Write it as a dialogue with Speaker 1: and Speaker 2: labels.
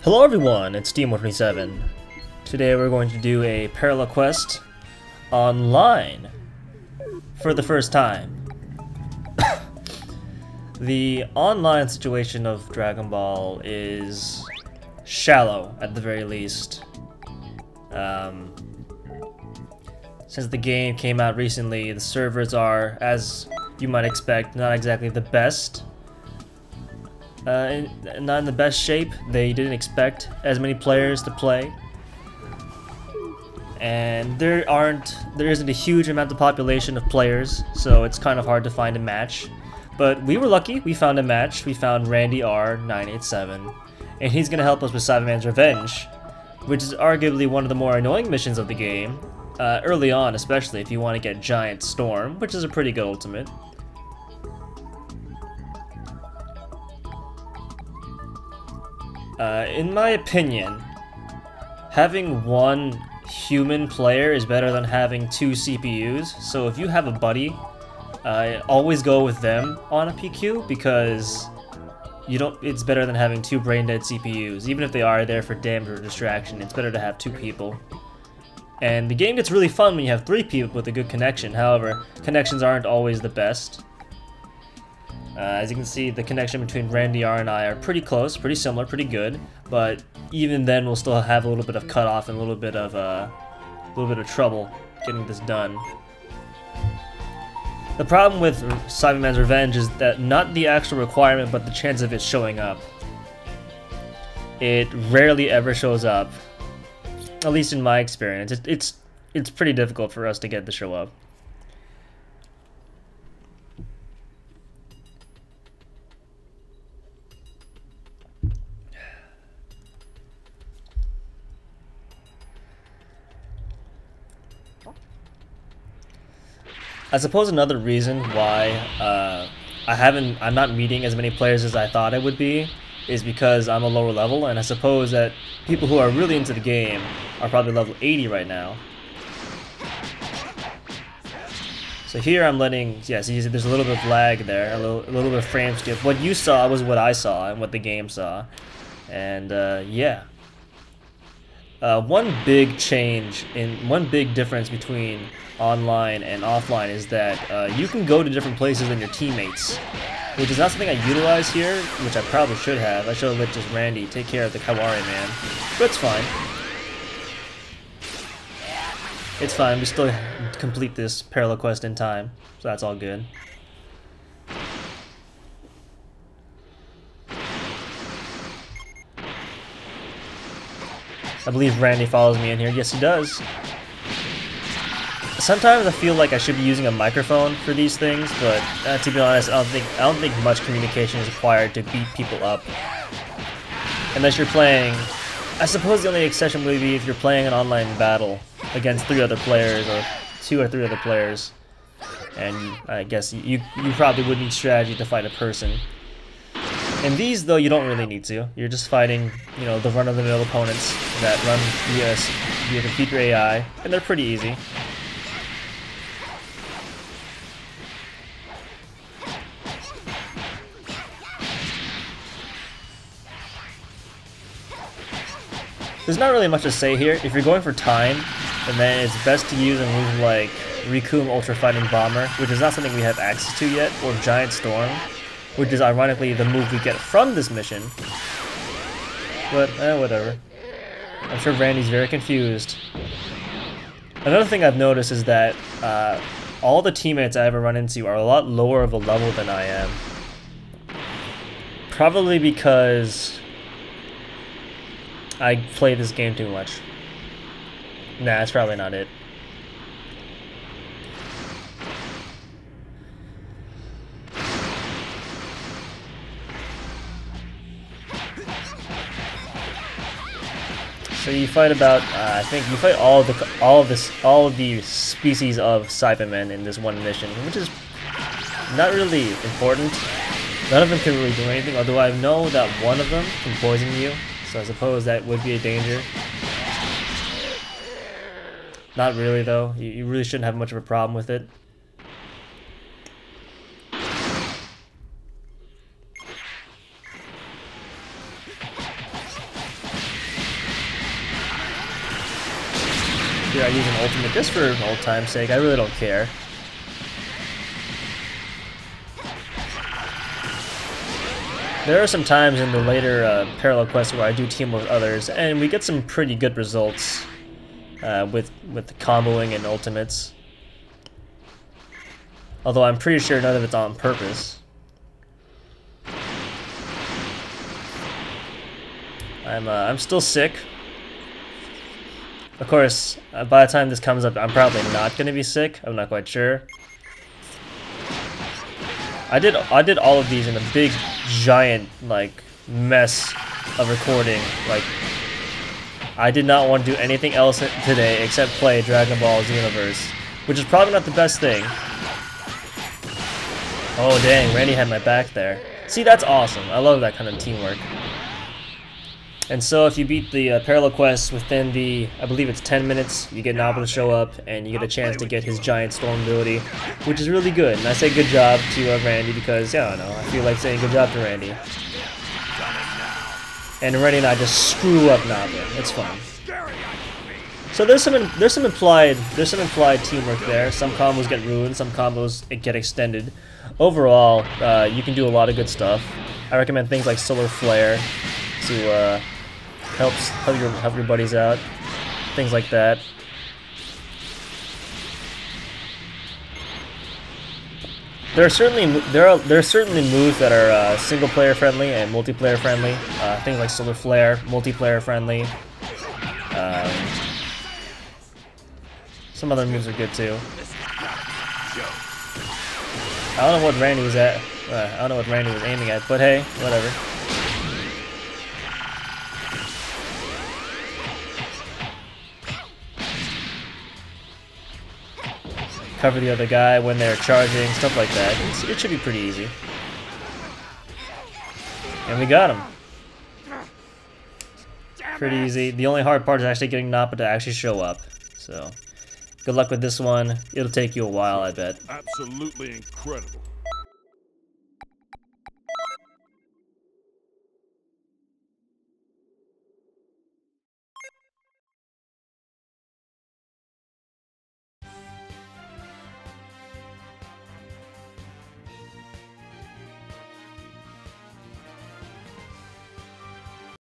Speaker 1: Hello everyone, it's Team127. Today we're going to do a parallel quest online for the first time. The online situation of Dragon Ball is shallow at the very least. Since the game came out recently, the servers are, as you might expect, not exactly the best. Not in the best shape. They didn't expect as many players to play, and there isn't a huge amount of population of players, so it's kind of hard to find a match. But we were lucky. We found a match. We found Randy R987, and he's gonna help us with Cyberman's Revenge, which is arguably one of the more annoying missions of the game, early on, especially if you want to get Giant Storm, which is a pretty good ultimate. In my opinion, having one human player is better than having two CPUs. So if you have a buddy, always go with them on a PQ, because it's better than having two brain-dead CPUs. Even if they are there for damage or distraction, it's better to have two people. And the game gets really fun when you have three people with a good connection. However, connections aren't always the best. As you can see, the connection between Randy R and I are pretty close, pretty similar, pretty good. But even then, we'll still have a little bit of cutoff and a little bit of trouble getting this done. The problem with Cyberman's Revenge is that not the actual requirement, but the chance of it showing up. It rarely ever shows up, at least in my experience. It's pretty difficult for us to get to show up. I suppose another reason why I'm not meeting as many players as I thought I would be is because I'm a lower level, and I suppose that people who are really into the game are probably level 80 right now. So here I'm letting, yes, there's a little bit of lag there, a little bit of frame skip. What you saw was what I saw and what the game saw, and yeah. One big difference between online and offline is that you can go to different places than your teammates, which is not something I utilize here, which I probably should have. I should have let just Randy take care of the Kawari man, but it's fine. It's fine, we still complete this parallel quest in time, so that's all good. I believe Randy follows me in here. Yes, he does. Sometimes I feel like I should be using a microphone for these things, but to be honest, I don't think much communication is required to beat people up. Unless you're playing, I suppose the only exception would be if you're playing an online battle against 3 other players, or 2 or 3 other players, and I guess you probably would need strategy to fight a person. In these, though, you don't really need to. You're just fighting, the run-of-the-mill opponents that run via computer AI, and they're pretty easy. There's not really much to say here. If you're going for time, then it's best to use a move like Rikkum Ultra Fighting Bomber, which is not something we have access to yet, or Giant Storm, which is ironically the move we get from this mission. But, whatever. I'm sure Randy's very confused. Another thing I've noticed is that all the teammates I ever run into are a lot lower of a level than I am. Probably because I play this game too much. Nah, that's probably not it. So you fight about, I think you fight all of the species of Cybermen in this one mission, which is not really important. None of them can really do anything, although I know that one of them can poison you, so I suppose that would be a danger. Not really, though. You really shouldn't have much of a problem with it. Here I use an ultimate just for old time's sake. I really don't care. There are some times in the later parallel quests where I do team with others, and we get some pretty good results with the comboing and ultimates. Although I'm pretty sure none of it's on purpose. I'm still sick. Of course, by the time this comes up, I'm probably not gonna be sick. I'm not quite sure. I did all of these in a big, giant, like, mess of recording. Like, I did not want to do anything else today except play Dragon Ball Xenoverse, which is probably not the best thing. Oh dang, Randy had my back there. See, that's awesome. I love that kind of teamwork. And so if you beat the parallel quest within the, I believe it's 10 minutes, you get Nabba to show up, and you get a chance to get his giant storm ability, which is really good. And I say good job to Randy because, yeah, I don't know, I feel like saying good job to Randy. And Randy and I just screw up Nabba. It's fun. So there's some implied teamwork there. Some combos get ruined, some combos get extended. Overall, you can do a lot of good stuff. I recommend things like Solar Flare to help your buddies out, things like that. There are certainly moves that are single player friendly and multiplayer friendly. Things like Solar Flare, multiplayer friendly. Some other moves are good too. I don't know what Randy was at. I don't know what Randy was aiming at, but hey, whatever. Cover the other guy when they're charging, stuff like that. It should be pretty easy. And we got him. Pretty easy. The only hard part is actually getting Nappa to actually show up. So, good luck with this one. It'll take you a while, I bet.
Speaker 2: Absolutely incredible.